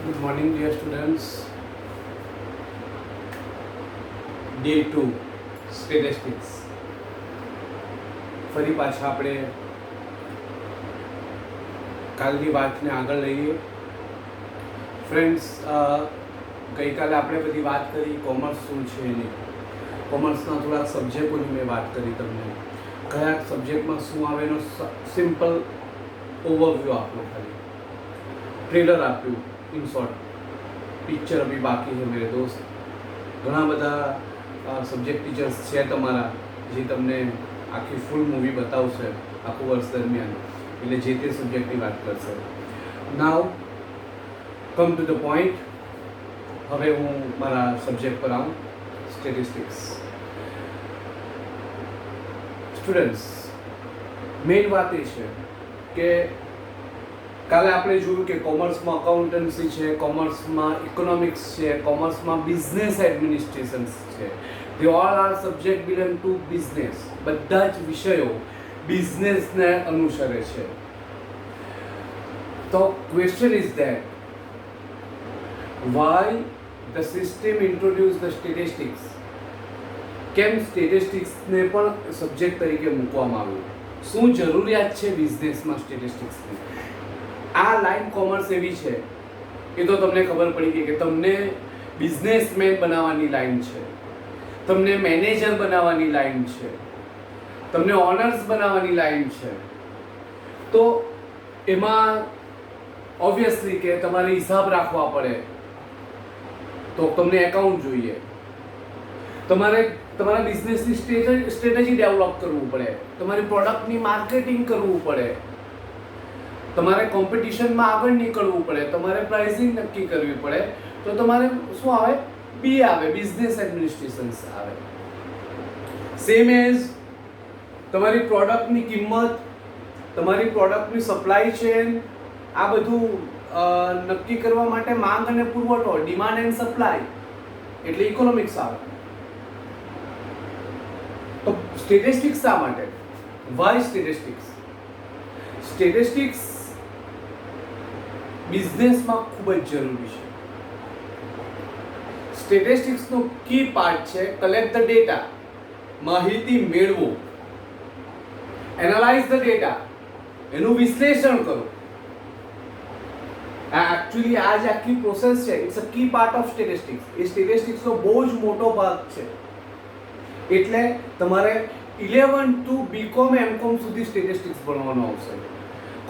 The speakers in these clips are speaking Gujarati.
Good morning, dear students. Day 2 Statistics. ફરી પાછા આપણે કાલની વાતને આગળ લઈએ. ફ્રેન્ડ્સ, ગઈકાલે આપણે બધી વાત કરી કોમર્સ શું છે એની. કોમર્સના થોડાક સબ્જેક્ટોની મેં વાત કરી તમને. કયા સબ્જેક્ટમાં શું આવે એનો સિમ્પલ ઓવરવ્યૂ આપ્યો, ખાલી ટ્રેલર આપ્યું. इन शॉर्ट पिक्चर अभी बाकी है मेरे दोस्त. ઘણા બધા સબ્જેક્ટ ટીચર્સ છે તમારા જે તમને આખી ફૂલ મૂવી બતાવશે આખું વર્ષ દરમિયાન, એટલે જે તે સબ્જેક્ટની વાત કરશે. નાવ કમ ટુ ધ પોઈન્ટ. હવે હું મારા સબ્જેક્ટ પર આવું, સ્ટેટિસ્ટિક્સ. સ્ટુડન્ટ્સ, મેઇન વાત એ છે કે કાલે આપણે જોયું કે કોમર્સમાં અકાઉન્ટન્સી છે, કોમર્સમાં ઇકોનોમિક્સ છે, કોમર્સમાં બિઝનેસ એડમિનિસ્ટ્રેશન છે. They all are subject belong to business. બધા જ વિષયો બિઝનેસને અનુસરે છે. તો question is that why the system introduce the statistics. કેમ સ્ટેટિસ્ટિક્સને પણ સબ્જેક્ટ તરીકે મૂકવામાં આવ્યું? શું જરૂરિયાત છે બિઝનેસમાં સ્ટેટિસ્ટિક્સની? આ લાઈન કોમર્સ એવી છે, એ તો તમને ખબર પડી ગઈ કે તમને બિઝનેસમેન બનાવવાની લાઈન છે, તમને મેનેજર બનાવવાની લાઈન છે, તમને ઓનર્સ બનાવવાની લાઈન છે. તો એમાં ઓબ્વિયસલી કે તમારે હિસાબ રાખવા પડે, તો તમને એકાઉન્ટ જોઈએ. તમારે તમારા બિઝનેસની સ્ટ્રેટેજી ડેવલપ કરવું પડે, તમારી પ્રોડક્ટની માર્કેટિંગ કરવું પડે, તમારે કોમ્પિટિશનમાં આગળ નીકળવું પડે, તમારે પ્રાઇસિંગ નક્કી કરવી પડે. તો તમારે શું આવે? બી આવે, બિઝનેસ એડમિનિસ્ટ્રેશન આવે. સેમ એઝ તમારી પ્રોડક્ટની કિંમત, તમારી પ્રોડક્ટની સપ્લાય ચેન, આ બધું નક્કી કરવા માટે માંગ અને પુરવઠો, ડિમાન્ડ એન્ડ સપ્લાય, એટલે ઇકોનોમિક્સ આવે. તો સ્ટેટિસ્ટિક્સ શા માટે? Y statistics? સ્ટેટિસ્ટિક્સ બિઝનેસમાં ખૂબ જ જરૂરી છે. સ્ટેટિસ્ટિક્સનો કી પાર્ટ છે કલેક્ટ ધ ડેટા, માહિતી મેળવો, એનાલાઇઝ ધ ડેટા, એનું વિશ્લેષણ કરો. એકચ્યુઅલી આ જે આખી પ્રોસેસ છે, it's a key part of statistics. એ સ્ટેટિસ્ટિક્સનો બહુ જ મોટો ભાગ છે. એટલે તમારે 11 ટુ બીકોમ એમકોમ સુધી સ્ટેટિસ્ટિક્સ ભણવાનું આવશે.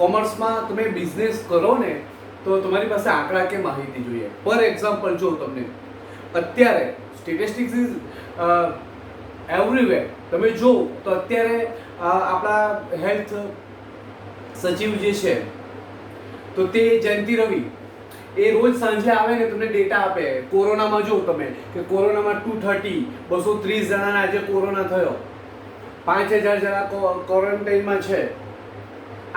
કોમર્સમાં તમે બિઝનેસ કરો ને, તો તમારી પાસે આંકડાકીય માહિતી જોઈએ. ફોર એક્ઝામ્પલ, જો તમને અત્યારે સ્ટેટિસ્ટિક્સ ઇઝ એવરીવેર. તમે જો તો અત્યારે આપણા હેલ્થ સચિવ જે છે, તો તે જયંતિ રવિ, એ રોજ સાંજે આવે ને તમને ડેટા આપે. કોરોનામાં જો તમે કે કોરોનામાં 230 જણાને આજે કોરોના થયો, 5000 જણા ક્વોરન્ટાઇનમાં છે.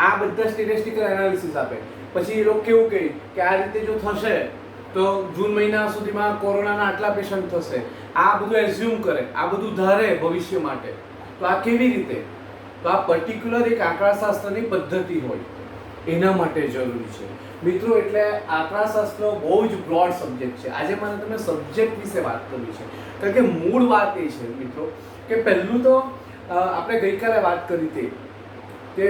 આ બધા સ્ટેટિસ્ટિકલ એનાલિસિસ આપે. પછી એ લોકો કેવું કહે કે આ રીતે જો થશે તો જૂન મહિના સુધીમાં કોરોનાના આટલા પેશન્ટ થશે. આ બધું એઝ્યુમ કરે, આ બધું ધારે ભવિષ્ય માટે. તો આ કેવી રીતે? તો આ પર્ટિક્યુલર એક આંકડાશાસ્ત્રની પદ્ધતિ હોય, એના માટે જરૂરી છે મિત્રો. એટલે આંકડાશાસ્ત્ર બહુ જ બ્રોડ સબ્જેક્ટ છે. આજે મને તમે સબ્જેક્ટ વિશે વાત કરવી છે, કારણ કે મૂળ વાત એ છે મિત્રો કે પહેલું તો આપણે ગઈકાલે વાત કરી હતી કે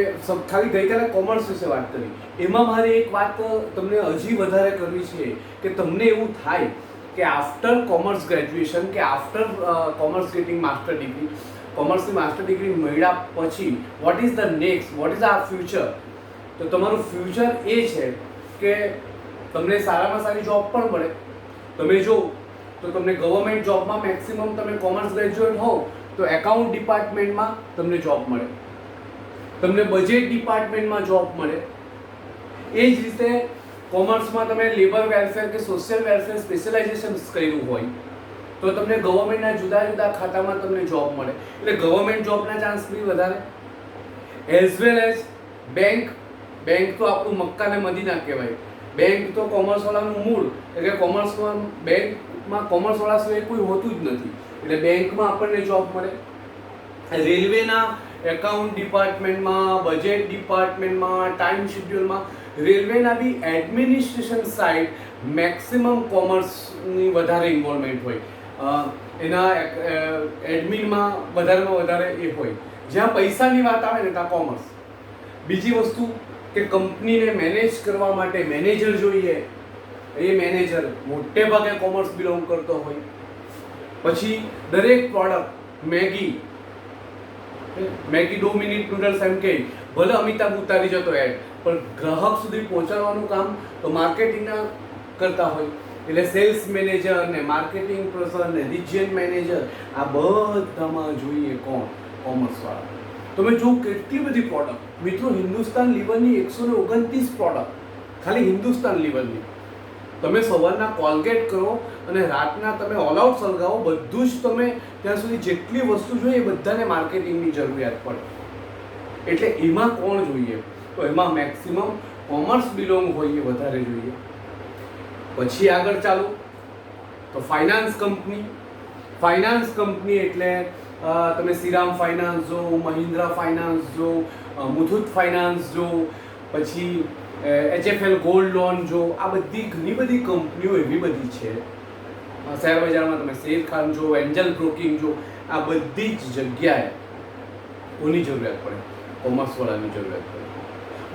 ખાલી ગઈકાલે કોમર્સ વિશે વાત કરી. એમાં મારે એક વાત તમને હજી વધારે કરવી છે કે તમને એવું થાય કે આફ્ટર કોમર્સ ગ્રેજ્યુએશન કે after commerce getting master degree, કોમર્સની માસ્ટર ડિગ્રી મળ્યા પછી what is the next, what is our future? તો તમારું ફ્યુચર એ છે કે તમને સારામાં સારી જોબ પણ મળે. તમે જો તો તમને ગવર્મેન્ટ જોબમાં મેક્સિમમ તમે કોમર્સ ગ્રેજ્યુએટ હોવ તો એકાઉન્ટ ડિપાર્ટમેન્ટમાં તમને જોબ મળે, તમને બજેટ ડિપાર્ટમેન્ટમાં જોબ મળે. એ જ રીતે કોમર્સમાં તમે લેબર વેલફેર કે સોશિયલ વેલફેર સ્પેશિયલાઇઝેશન કર્યું હોય તો તમને ગવર્મેન્ટના જુદા જુદા ખાતામાં તમને જોબ મળે. એટલે ગવર્મેન્ટ જોબના ચાન્સ બી વધારે. As well as bank. Bank તો આપણું મક્કા ને મદીના કહેવાય. બેંક તો કોમર્સવાળાનું મૂળ, એટલે કોમર્સમાં બેંકમાં કોમર્સવાળા સિવાય કોઈ હોતું જ નથી. એટલે બેંકમાં આપણને જોબ મળે. રેલવેના એકાઉન્ટ ડિપાર્ટમેન્ટમાં, બજેટ ડિપાર્ટમેન્ટમાં, ટાઈમ શેડ્યુલમાં, રેલવેના બી એડમિનિસ્ટ્રેશન સાઇડ મેક્સિમમ કોમર્સની વધારે ઇન્વોલ્વમેન્ટ હોય, એના એડમિનમાં વધારેમાં વધારે એ હોય. જ્યાં પૈસાની વાત આવે ને ત્યાં કોમર્સ. બીજી વસ્તુ કે કંપનીને મેનેજ કરવા માટે મેનેજર જોઈએ, એ મેનેજર મોટે ભાગે કોમર્સ બિલોંગ કરતો હોય. પછી દરેક પ્રોડક્ટ મેગી 2 મિનિટ નૂડલ્સ એમ કે ભલે અમિતાભ ઉતારી જતો એડ, પણ ગ્રાહક સુધી પહોંચાડવાનું કામ તો માર્કેટિંગના કરતા હોય. એટલે સેલ્સ મેનેજર ને માર્કેટિંગ પર્સન ને રિજિયન મેનેજર, આ બધામાં જોઈએ કોણ? કોમર્સવાળા. તમે જો કેટલી બધી પ્રોડક્ટ, મિત્રો હિન્દુસ્તાન લીવરની 129 પ્રોડક્ટ, ખાલી હિન્દુસ્તાન લીવરની. તમે સવારના કોલગેટ કરો અને રાતના તમે ઓલ આઉટ સળગાવો, બધું જ તમે ત્યાં સુધી જેટલી વસ્તુ જોઈએ એ બધાને માર્કેટિંગની જરૂરિયાત પડે. એટલે એમાં કોણ જોઈએ? તો એમાં મેક્સિમમ કોમર્સ બિલોંગ હોય એ વધારે જોઈએ. પછી આગળ ચાલો તો ફાઇનાન્સ કંપની. ફાઇનાન્સ કંપની એટલે તમે શ્રીરામ ફાઇનાન્સ જો, મહિન્દ્રા ફાઇનાન્સ જો, મુથુટ ફાઇનાન્સ જો, પછી HFL ગોલ્ડ લોન જો, આ બધી ઘણી બધી કંપનીઓ એવી બધી છે. શેર બજારમાં તમે શેરખાન જો, એન્જલ બ્રોકિંગ જો, આ બધી જ જગ્યાએ કોની જરૂરિયાત પડે? કોમર્સવાળાની જરૂરિયાત પડે.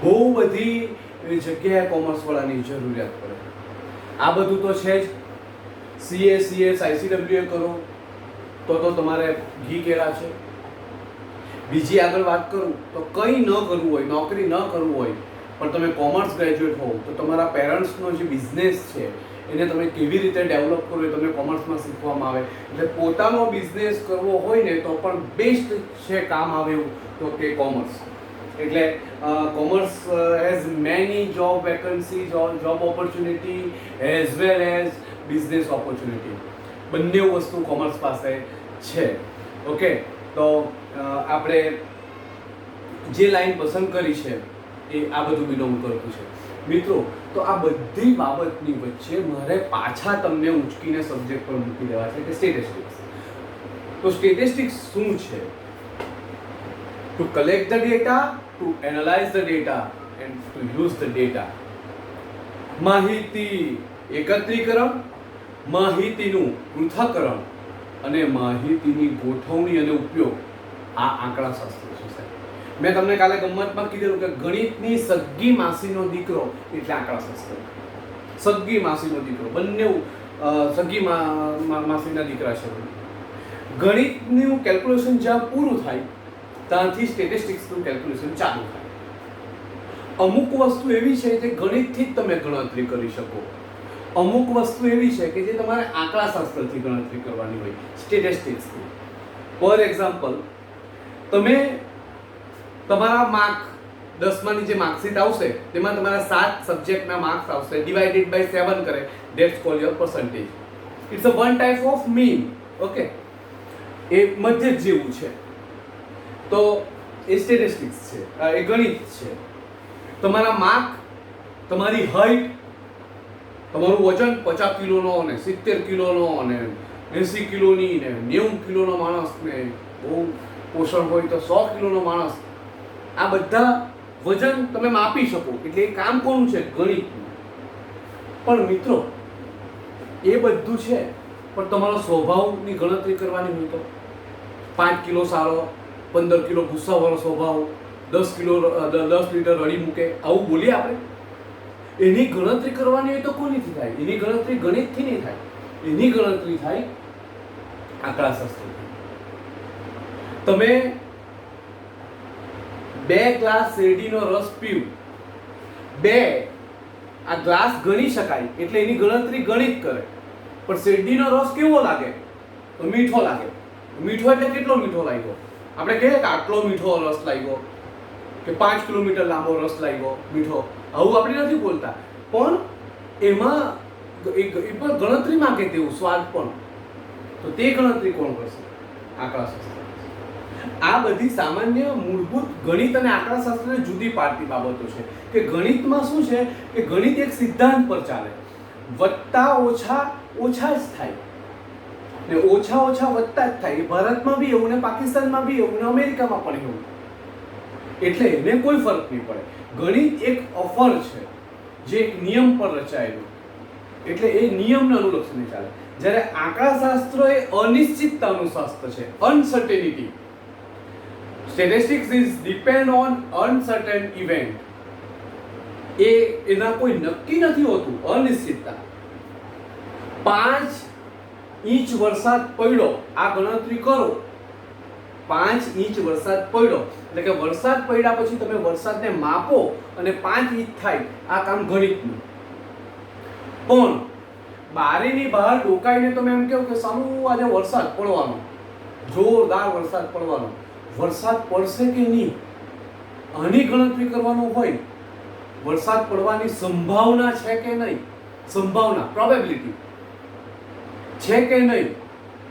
બહુ બધી જગ્યાએ કોમર્સવાળાની જરૂરિયાત પડે. આ બધું તો છે જ. CA, CS, ICWA કરો તો તમારે ઘી કેળા છે. બીજી આગળ વાત કરું તો કંઈ ન કરવું હોય, નોકરી ન કરવું હોય, પણ તમે કોમર્સ ગ્રેજ્યુએટ હો તો તમારા પેરેન્ટ્સનો જે બિઝનેસ છે એને તમે કેવી રીતે ડેવલપ કરો એ તમને કોમર્સમાં શીખવામાં આવે. એટલે પોતાનો બિઝનેસ કરવો હોય ને તો પણ બેસ્ટ છે કામ આવે એવું તો કે કોમર્સ. એટલે commerce has many job vacancy, job opportunity as well as business opportunity. બંને વસ્તુ કોમર્સ પાસે છે. ઓકે, તો આપણે જે લાઈન પસંદ કરી છે એ આ બધું બિલોંગ કરતું છે. મિત્રો, તો આ બધી બાબતની વચ્ચે મારે પાછા તમને ઉંચકીને સબ્જેક્ટ પર મૂકી દેવા છે કે સ્ટેટિસ્ટિક્સ. તો સ્ટેટિસ્ટિક્સ શું છે? To collect the data, to analyse the data and to use the data. માહિતી એકત્રીકરણ, માહિતીનું પૃથ્થકરણ અને માહિતીની ગોઠવણી અને ઉપયોગ, આ આંકડાશાસ્ત્ર છે. મેં તમને કાલે ગમ્મતમાં કીધેલું કે ગણિતની સગ્ગી માસીનો દીકરો એટલે આંકડાશાસ્ત્ર. સગ્ગી માસીનો દીકરો, બંને સગ્ગી માસીના દીકરા છે. ગણિતનું કેલ્ક્યુલેશન જ્યાં પૂરું થાય ત્યાંથી સ્ટેટિસ્ટિક્સનું કેલ્ક્યુલેશન ચાલુ થાય. અમુક વસ્તુ એવી છે જે ગણિતથી જ તમે ગણતરી કરી શકો, અમુક વસ્તુ એવી છે કે જે તમારે આંકડાશાસ્ત્રથી ગણતરી કરવાની હોય, સ્ટેટિસ્ટિક્સથી. ફોર એક્ઝામ્પલ, તમે તમારા માર્ક 10માની જે માર્કશીટ આવશે તેમાં તમારા 7 સબ્જેક્ટના માર્ક્સ આવશે, ડિવાઇડેડ બાય 7 કરે, that's call your percentage. It's a one type of mean. Okay, એ મધ્યક જેવું છે. તો એ સ્ટેટિસ્ટિક્સ છે, એ ગણિત છે. તમારા માર્ક, તમારી હાઈટ, તમારું વજન 50 કિલોનો અને 70 કિલોનો અને 80 કિલોની ને 90 કિલોનો માણસ ને બહુ પોષણ હોય તો 100 કિલોનો માણસ, આ બધા વજન તમે માપી શકો. એટલે એ કામ કોનું છે? ગણિતનું. પણ મિત્રો, એ બધું છે, પણ તમારો સ્વભાવની ગણતરી કરવાની હોય તો 5 કિલો સારો, 15 કિલો ગુસ્સાવાળો સ્વભાવ, 10 લીટર રડી મૂકે, આવું બોલીએ આપણે. એની ગણતરી કરવાની હોય તો કોનીથી થાય? એની ગણતરી ગણિતથી નહીં થાય, એની ગણતરી થાય આંકડાશાસ્ત્રથી. તમે 2 ગ્લાસ શેરડીનો રસ પીવું, 2 આ ગ્લાસ ગણી શકાય એટલે એની ગણતરી ગણિત કરે. પણ શેરડીનો રસ કેવો લાગે? તો મીઠો લાગે. મીઠો એટલે કેટલો મીઠો લાગ્યો? આપણે કહીએ કે આટલો મીઠો રસ લાગ્યો, કે 5 કિલોમીટર લાંબો રસ લાગ્યો મીઠો, આવું આપણે નથી બોલતા. પણ એમાં એ પણ ગણતરીમાં કે તેવું સ્વાદ પણ, તો તે ગણતરી કોણ કરશે? આંકડાશાસ્ત્ર. આ બધી સામાન્ય મૂળભૂત ગણિત અને આંકડાશાસ્ત્રને જુદી પાડતી બાબતો છે. કે ગણિતમાં શું છે કે ગણિત એક સિદ્ધાંત પર ચાલે, વત્તા ઓછા ઓછા જ થાય ને ઓછા ઓછા વત્તા જ થાય. ભારતમાં બી એવું ને પાકિસ્તાનમાં બી એવું ને અમેરિકામાં પણ એવું. એટલે એને કોઈ ફરક નહીં પડે. ગણિત એક અફર છે જે એક નિયમ પર રચાયેલું. એટલે એ નિયમને અનુલક્ષીને ચાલે. જ્યારે આંકડાશાસ્ત્ર એ અનિશ્ચિતતાનું શાસ્ત્ર છે, uncertainty. Statistics is depend on uncertain event. એના કોઈ નક્કી નથી હોતું, અનિશ્ચિતતા. 5 ઇંચ વરસાદ પડ્યો, આ ગણતરી કરો. 5 ઇંચ વરસાદ પડ્યો એટલે કે વરસાદ પડ્યા પછી તમે વરસાદને માપો અને 5 ઇંચ થાય, આ કામ ગણિતનું. પણ બારીની બહાર ડોકાઈને તમે એમ કહો કે સાલું આજે વરસાદ પડવાનો, જોરદાર વરસાદ પડવાનો, વરસાદ પડશે કે નહીં આની ગણતરી કરવાનું હોય. વરસાદ પડવાની સંભાવના છે કે નહીં, સંભાવના, પ્રોબેબિલિટી છે કે નહીં,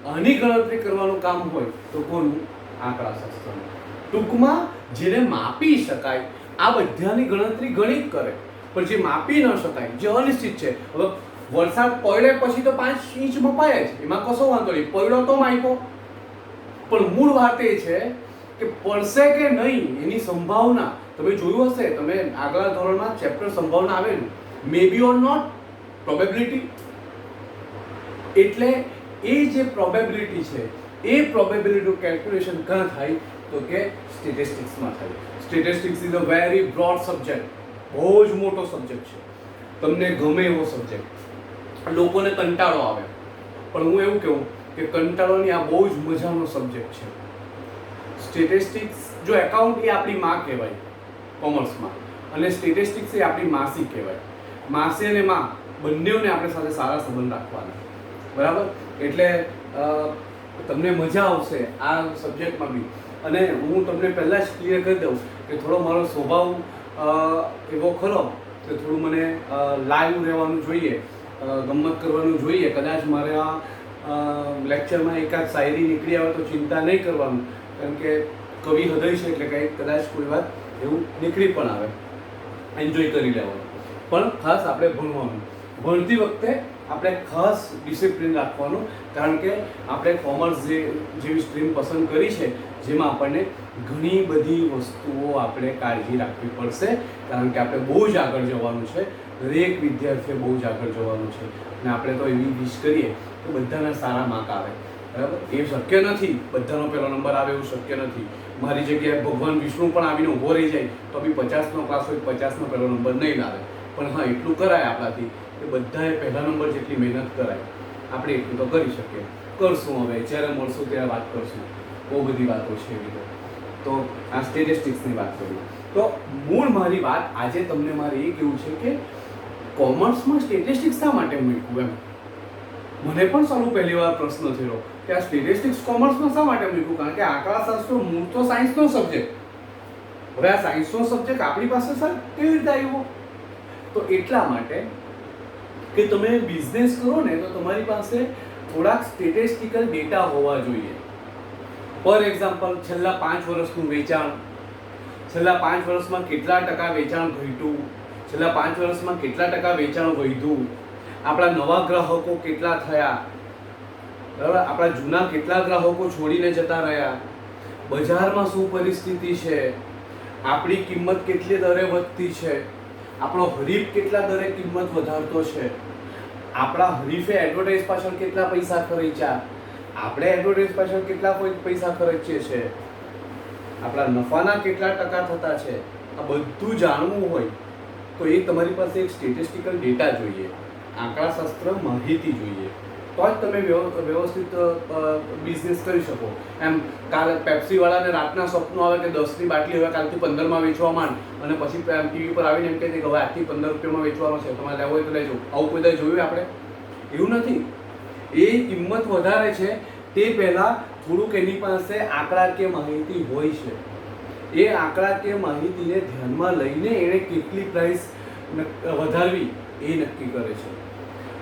આની ગણતરી કરવાનું કામ હોય તો કોનું? આંકડાશાસ્ત્રનું. ટૂંકમાં જેને માપી શકાય આ બધાની ગણતરી ગણિત કરે, પણ જે માપી ન શકાય, જે અનિશ્ચિત છે, હવે વરસાદ પડે પછી તો 5 ઇંચ મપાય જ, એમાં કશો વાંધો નહીં, પડ્યો તો માપ્યો. પણ મૂળ વાત એ છે કે પડશે કે નહીં એની સંભાવના. તમે જોયું હશે, તમે આગલા ધોરણમાં ચેપ્ટર સંભાવના આવેલું, મે બી ઓર નોટ, પ્રોબેબિલિટી. એટલે એ જે પ્રોબેબિલિટી છે એ પ્રોબેબિલિટીનું કેલ્ક્યુલેશન ક્યાં થાય તો કે સ્ટેટિસ્ટિક્સમાં થાય. Statistics is a very broad subject, બહુ જ મોટો સબ્જેક્ટ છે. તમને ગમે એવો સબ્જેક્ટ, લોકોને કંટાળો આવે, પણ હું એવું કહું કે કંટાળોની આ બહુ જ મજાનો સબ્જેક્ટ છે. સ્ટેટિસ્ટિક્સ, જો એકાઉન્ટ એ આપણી માં કહેવાય કોમર્સમાં, અને સ્ટેટિસ્ટિક્સ એ આપણી માસી કહેવાય. માસી અને માં બંનેઓને આપણે સાથે સારા સંબંધ રાખવાના, બરાબર? એટલે તમને મજા આવશે આ સબ્જેક્ટમાં બી. અને હું તમને પહેલાં જ ક્લિયર કરી દઉં કે થોડો મારો સ્વભાવ એવો ખરો કે થોડું મને લાઈવ રહેવાનું જોઈએ, ગમત કરવાનું જોઈએ. કદાચ મારે આ લેક્ચરમાં એકાદ શાયરી નીકળી આવે તો ચિંતા નહીં કરવાનું, કારણ કે કવિ હૃદય છે એટલે કંઈક કદાચ કોઈ વાત એવું નીકળી પણ આવે, એન્જોય કરી લેવાનું. પણ ખાસ આપણે ભણવાનું, ભણતી વખતે આપણે ખાસ ડિસિપ્લિન રાખવાનું, કારણ કે આપણે કોમર્સ જેવી સ્ટ્રીમ પસંદ કરી છે જેમાં આપણને ઘણી બધી વસ્તુઓ આપણે કાળજી રાખવી પડશે, કારણ કે આપણે બહુ જ આગળ જવાનું છે. દરેક વિદ્યાર્થીએ બહુ જ આગળ જવાનું છે અને આપણે તો એવી વિશ કરીએ કે બધાના સારા માર્ક આવે, બરાબર? એ શક્ય નથી, બધાનો પહેલો નંબર આવે એવું શક્ય નથી. મારી જગ્યાએ ભગવાન વિષ્ણુ પણ આવીને ઊભો રહી જાય તો બી 50નો ક્લાસ હોય, 50નો પહેલો નંબર નહીં લાવે. પણ હા, એટલું કરાય આપણાથી કે બધાએ પહેલા નંબર જેટલી મહેનત કરાય, આપણે એટલું તો કરી શકીએ. કરશું, હવે જ્યારે મળશું ત્યારે વાત કરશું, બહુ બધી વાતો છે એવી. તો આ સ્ટેટિસ્ટિક્સની વાત કરી. તો મૂળ મારી વાત આજે તમને મારે એ કહેવું છે કે કોમર્સમાં સ્ટેટિસ્ટિક્સ શા માટે મૂક્યું એમ. મને પણ સારું પહેલી વાર પ્રશ્ન થયો કે આ સ્ટેટિસ્ટિક્સ કોમર્સમાં શા માટે મૂક્યું, કારણ કે આંકડાશાસ્ત્ર મૂળ તો સાયન્સનો સબ્જેક્ટ. હવે આ સાયન્સનો સબ્જેક્ટ આપણી પાસે સર કેવી રીતે આવ્યો? તો એટલા માટે કે તમે બિઝનેસ કરો ને તો તમારી પાસે થોડાક સ્ટેટિસ્ટિકલ ડેટા હોવા જોઈએ. ફોર એક્ઝામ્પલ, છેલ્લા 5 વર્ષનું વેચાણ, છેલ્લા 5 વર્ષમાં કેટલા ટકા વેચાણ ઘટ્યું, છેલ્લા 5 વર્ષમાં કેટલા ટકા વેચાણ વધ્યું, આપણા નવા ગ્રાહકો કેટલા થયા, બરાબર? આપણા જૂના કેટલા ગ્રાહકો છોડીને જતા રહ્યા, બજારમાં શું પરિસ્થિતિ છે, આપણી કિંમત કેટલી દરે વધતી છે, આપણો હરીફ કેટલા દરે કિંમત વધારતો છે, આપણા હરીફે એડવર્ટાઇઝ પાછળ કેટલા પૈસા ખર્ચ્યા, આપણે એડવર્ટાઇઝ પાછળ કેટલા પૈસા ખર્ચીએ છીએ, આપણા નફાના કેટલા ટકા થતા છે. આ બધું જાણવું હોય તો એ તમારી પાસે એક સ્ટેટિસ્ટિકલ ડેટા જોઈએ, આંકડાશાસ્ત્ર માહિતી જોઈએ, તો જ તમે વ્યવસ્થિત બિઝનેસ કરી શકો. એમ કાલે પેપ્સીવાળાને રાતના સપનું આવે કે 10ની બાટલી હવે કાલથી 15માં વેચવા માંડ, અને પછી ટીવી પર આવીને એમ કહે કે હવે આજથી 15 રૂપિયામાં વેચવાનો છે, તમારે લેવો હોય તો લેજો. આવું કોઈ દર જોયું આપણે? એવું નથી. એ કિંમત વધારે છે તે પહેલાં થોડુંક એની પાસે આંકડાકીય માહિતી હોય છે. એ આંકડાકીય માહિતીને ધ્યાનમાં લઈને એણે કેટલી પ્રાઇસ વધારવી એ નક્કી કરે છે.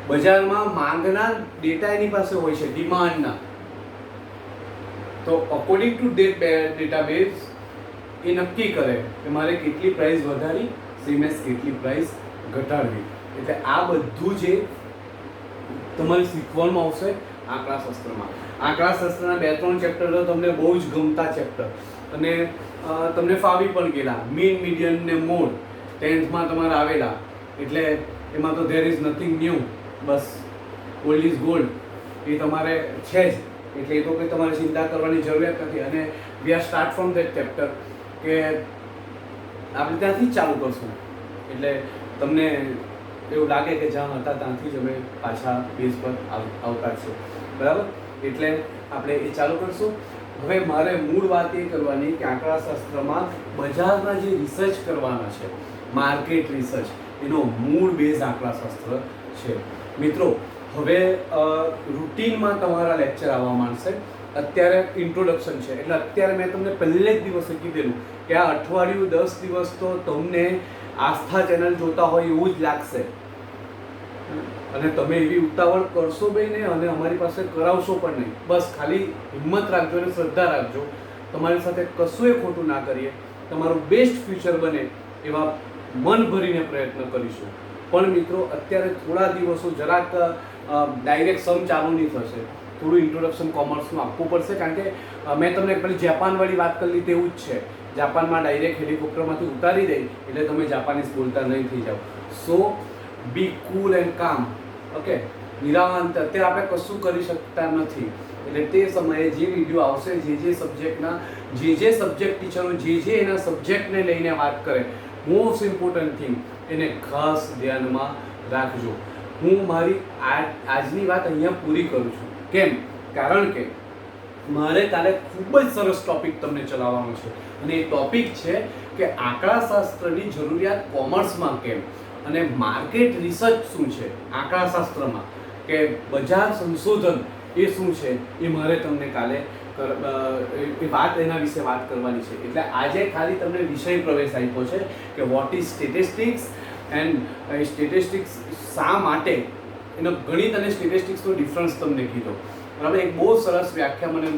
બજારમાં માંગના ડેટા એની પાસે હોય છે, ડિમાન્ડના. તો અકોર્ડિંગ ટુ ડેટાબેઝ એ નક્કી કરે કે મારે કેટલી પ્રાઇસ વધારી, સેમ એઝ કેટલી પ્રાઇસ ઘટાડવી. એટલે આ બધું જે તમારે શીખવામાં આવશે આંકડાશાસ્ત્રમાં. આંકડાશાસ્ત્રના 2-3 ચેપ્ટર તો તમને બહુ જ ગમતા ચેપ્ટર અને તમને ફાવી પણ ગયેલા. મીન, મીડિયન ને મોડ 10thમાં તમારે આવેલા, એટલે એમાં તો ધેર ઇઝ નથિંગ ન્યૂ. બસ ઓલ્ડ ઇઝ ગોલ્ડ એ તમારે છે જ, એટલે એ તો કંઈ તમારે ચિંતા કરવાની જરૂરિયાત નથી. અને we are start from that chapter કે આપણે ત્યાંથી જ ચાલુ કરશું, એટલે તમને એવું લાગે કે જ્યાં હતા ત્યાંથી જ અમે પાછા બેઝ પર આવતા છે, બરાબર. એટલે આપણે એ ચાલુ કરશું. હવે મારે મૂળ વાત એ કરવાની કે આંકડાશાસ્ત્રમાં બજારના જે રિસર્ચ કરવાના છે, માર્કેટ રિસર્ચ, એનો મૂળ બેઝ આંકડાશાસ્ત્ર છે મિત્રો. હવે રૂટીનમાં તમારા લેક્ચર આવવા માંડશે. અત્યારે ઇન્ટ્રોડક્શન છે, એટલે અત્યારે મેં તમને પહેલે જ દિવસે કીધેલું કે આ અઠવાડિયું 10 દિવસ તો તમને આસ્થા ચેનલ જોતા હોય એવું જ લાગશે, અને તમે એવી ઉતાવળ કરશો બી નહીં અને અમારી પાસે કરાવશો પણ નહીં. બસ ખાલી હિંમત રાખજો અને શ્રદ્ધા રાખજો. તમારી સાથે કશું એ ખોટું ના કરીએ, તમારું બેસ્ટ ફ્યુચર બને એવા મન ભરીને પ્રયત્ન કરીશું. પણ મિત્રો અત્યારે થોડા દિવસો જરાક ડાયરેક્ટ સમ ચાલુ નહીં થશે, થોડું ઇન્ટ્રોડક્શન કોમર્સનું આપવું પડશે, કારણ કે મેં તમને પેલી જાપાનવાળી વાત કરી તેવું જ છે. જાપાનમાં ડાયરેક્ટ હેલિકોપ્ટરમાંથી ઉતારી દે એટલે તમે જાપાનીઝ બોલતા નહીં થઈ જાઓ. સો બી કૂલ એન્ડ કામ, ઓકે. નિરાંત. અત્યારે આપણે કશું કરી શકતા નથી, એટલે તે સમયે જે વિડીયો આવશે, જે સબ્જેક્ટના જે સબ્જેક્ટ ટીચરો જે એના સબ્જેક્ટને લઈને વાત કરે, મોસ્ટ ઇમ્પોર્ટન્ટ થિંગ એને ખાસ ધ્યાનમાં રાખજો. હું મારી આજની વાત અહીંયા પૂરી કરું છું. કેમ? કારણ કે મારે કાલે ખૂબ જ સરસ ટોપિક તમને ચલાવવાનો છે, અને એ ટોપિક છે કે આંકડાશાસ્ત્રની જરૂરિયાત કોમર્સમાં કેમ, અને માર્કેટ રિસર્ચ શું છે આંકડાશાસ્ત્રમાં, કે બજાર સંશોધન એ શું છે, એ મારે તમને કાલે એના વિશે વાત કરવાની છે. એટલે આજે ખાલી તમને વિષય પ્રવેશ આપ્યો છે કે what is statistics and statistics શા માટે, એનો ગણિત અને સ્ટેટિસ્ટિક્સનો ડિફરન્સ તમને કીધો, બરાબર. એક બહુ સરસ વ્યાખ્યા મને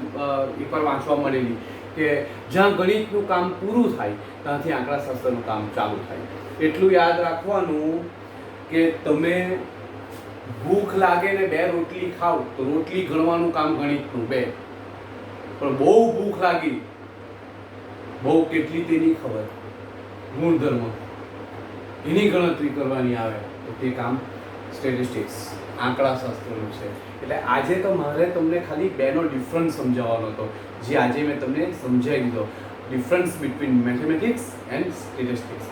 એકવાર વાંચવા મળેલી કે જ્યાં ગણિતનું કામ પૂરું થાય ત્યાંથી આંકડાશાસ્ત્રનું કામ ચાલુ થાય. એટલું યાદ રાખવાનું કે તમે ભૂખ લાગે ને 2 રોટલી ખાવ તો રોટલી ગણવાનું કામ ગણિતનું 2, પણ બહુ ભૂખ લાગી, બહુ કેટલી તેની ખબર, ગુણધર્મ એની ગણતરી કરવાની આવે તો તે કામ સ્ટેટિસ્ટિક્સ આંકડાશાસ્ત્રનું છે. એટલે આજે તો મારે તમને ખાલી 2નો ડિફરન્સ સમજાવવાનો હતો, જે આજે મેં તમને સમજાવી દીધો. Difference between mathematics and statistics.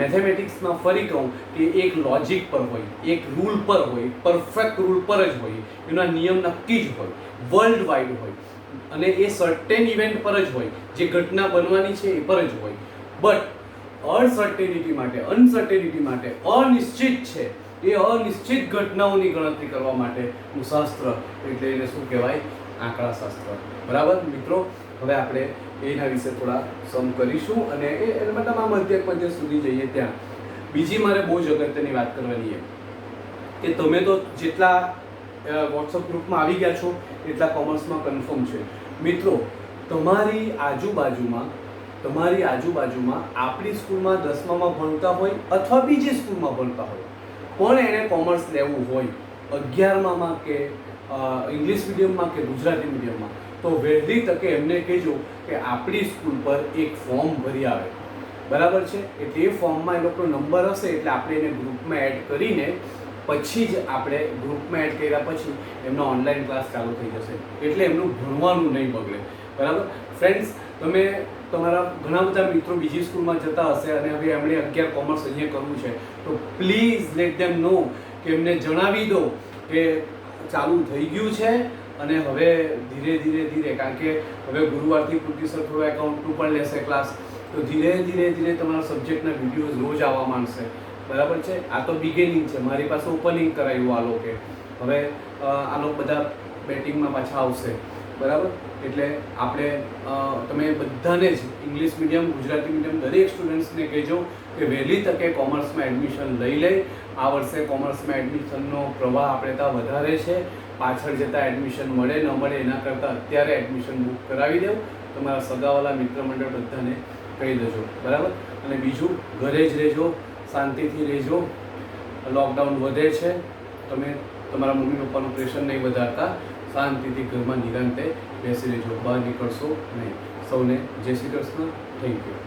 મેથેમેટિક્સમાં ફરી કહું કે એક લોજિક પર હોય, એક રૂલ પર હોય, પરફેક્ટ રૂલ પર જ હોય, એના નિયમ નક્કી જ હોય, વર્લ્ડ વાઇડ હોય, અને એ સર્ટેન ઇવેન્ટ પર જ હોય, જે ઘટના બનવાની છે એ પર જ હોય. બટ અનસર્ટેનિટી માટે અનિશ્ચિત છે, એ અનિશ્ચિત ઘટનાઓની ગણતરી કરવા માટેનું શાસ્ત્ર, એટલે એને શું કહેવાય? આંકડાશાસ્ત્ર, બરાબર મિત્રો. હવે આપણે એના વિશે થોડા સમ કરીશું, અને એ મતલબ આ મધ્ય સુધી જઈએ ત્યાં બીજી મારે બહુ જ અગત્યની વાત કરવાની છે કે તમે તો જેટલા વોટ્સઅપ ગ્રુપમાં આવી ગયા છો એટલા કોમર્સમાં કન્ફર્મ છે મિત્રો. તમારી આજુબાજુમાં આપણી સ્કૂલમાં 10મામાં ભણતા હોય અથવા બીજી સ્કૂલમાં ભણતા હોય, પણ એણે કોમર્સ લેવું હોય 11મામાં કે ઇંગ્લિશ મીડિયમમાં કે ગુજરાતી મીડિયમમાં, તો વહેલી તકે એમને કહેજો કે આપણી સ્કૂલ પર એક ફોર્મ ભરી આવે, બરાબર છે. એટલે એ ફોર્મમાં એ લોકોનો નંબર હશે, એટલે આપણે એને ગ્રુપમાં એડ કરીને પછી જ આપણે ગ્રુપમાં એડ કર્યા પછી એમનો ઓનલાઈન ક્લાસ ચાલુ થઈ જશે, એટલે એમનું ભણવાનું નહીં બગડે, બરાબર. ફ્રેન્ડ્સ, તમે તમારા ઘણા બધા મિત્રો બીજી સ્કૂલમાં જતા હશે અને હવે એમણે 11 કોમર્સ અહીંયા કરવું છે, તો પ્લીઝ લેટ ધેમ નો, કે એમને જણાવી દો કે ચાલુ થઈ ગયું છે, અને હવે ધીરે, કારણ કે હવે ગુરુવારથી પ્રોફેસર થોડો એકાઉન્ટનું પણ લેશે ક્લાસ, તો ધીરે તમારા સબ્જેક્ટના વિડીયોઝ રોજ આવવા માંડશે, બરાબર છે. આ તો બિગિનિંગ છે, મારી પાસે ઓપનિંગ કરાવ્યું આ લોકોએ, હવે આ લોકો બધા બેટિંગમાં પાછા આવશે, બરાબર. એટલે આપણે તમે બધાને જ ઇંગ્લિશ મીડિયમ, ગુજરાતી મીડિયમ દરેક સ્ટુડન્ટ્સને કહેજો કે વહેલી તકે કોમર્સમાં એડમિશન લઈ લે. આ વર્ષે કોમર્સમાં એડમિશનનો પ્રવાહ આપણે ત્યાં વધારે છે, પાછળ જતાં એડમિશન મળે ન મળે એના કરતાં અત્યારે એડમિશન બુક કરાવી દેવું. તમારા સગાવાલા મિત્ર મંડળ બધાને કહી દેજો, બરાબર. અને બીજું, ઘરે જ રહેજો, શાંતિથી રહેજો. લોકડાઉન વધે છે, તમે તમારા મમ્મી પપ્પાનું પ્રેશર નહીં વધારતા, શાંતિથી ઘરમાં નિરાંતે બેસી રહેજો, બહાર નીકળશો નહીં. સૌને જય શ્રી કૃષ્ણ. Thank you.